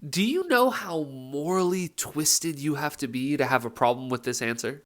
Do you know how morally twisted you have to have a problem with this answer?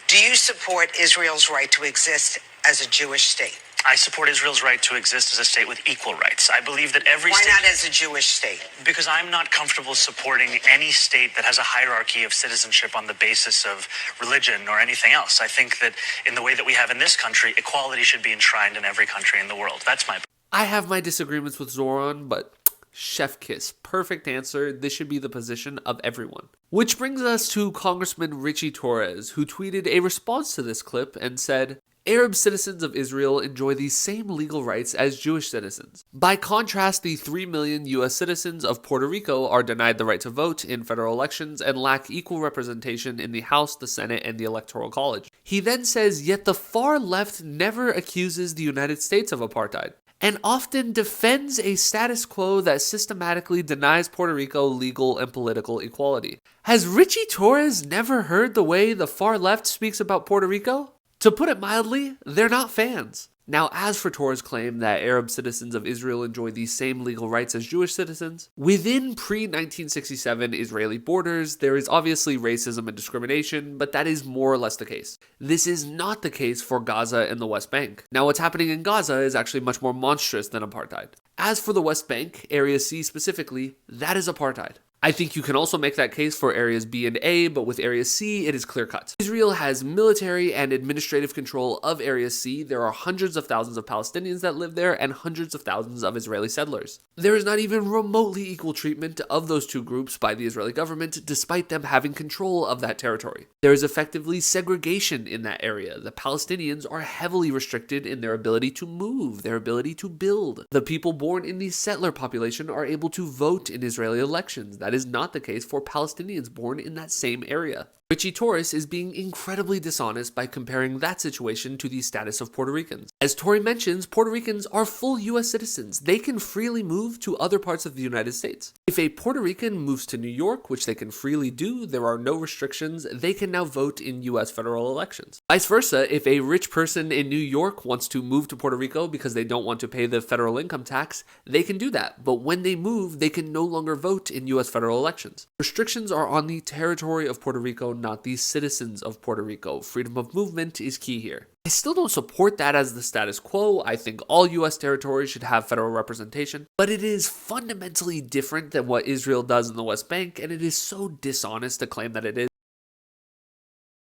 Do you support Israel's right to exist as a Jewish state? I support Israel's right to exist as a state with equal rights. I believe that every Why state... not as a Jewish state? Because I'm not comfortable supporting any state that has a hierarchy of citizenship on the basis of religion or anything else. I think that in the way that we have in this country, equality should be enshrined in every country in the world. That's my... I have my disagreements with Zoran, but chef kiss. Perfect answer. This should be the position of everyone. Which brings us to Congressman Richie Torres, who tweeted a response to this clip and said, Arab citizens of Israel enjoy the same legal rights as Jewish citizens. By contrast, the 3 million US citizens of Puerto Rico are denied the right to vote in federal elections and lack equal representation in the House, the Senate, and the Electoral College. He then says, yet the far left never accuses the United States of apartheid, and often defends a status quo that systematically denies Puerto Rico legal and political equality. Has Richie Torres never heard the way the far left speaks about Puerto Rico? To put it mildly, they're not fans. Now, as for Torres' claim that Arab citizens of Israel enjoy the same legal rights as Jewish citizens, within pre-1967 Israeli borders, there is obviously racism and discrimination, but that is more or less the case. This is not the case for Gaza and the West Bank. Now, what's happening in Gaza is actually much more monstrous than apartheid. As for the West Bank, Area C specifically, that is apartheid. I think you can also make that case for areas B and A, but with Area C, it is clear-cut. Israel has military and administrative control of Area C. There are hundreds of thousands of Palestinians that live there and hundreds of thousands of Israeli settlers. There is not even remotely equal treatment of those two groups by the Israeli government, despite them having control of that territory. There is effectively segregation in that area. The Palestinians are heavily restricted in their ability to move, their ability to build. The people born in the settler population are able to vote in Israeli elections. That is not the case for Palestinians born in that same area. Richie Torres is being incredibly dishonest by comparing that situation to the status of Puerto Ricans. As Tori mentions, Puerto Ricans are full US citizens. They can freely move to other parts of the United States. If a Puerto Rican moves to New York, which they can freely do, there are no restrictions, they can now vote in US federal elections. Vice versa, if a rich person in New York wants to move to Puerto Rico because they don't want to pay the federal income tax, they can do that. But when they move, they can no longer vote in US federal elections. Restrictions are on the territory of Puerto Rico, not the citizens of Puerto Rico. Freedom of movement is key here. I still don't support that as the status quo. I think all US territories should have federal representation, but it is fundamentally different than what Israel does in the West Bank, and it is so dishonest to claim that it is.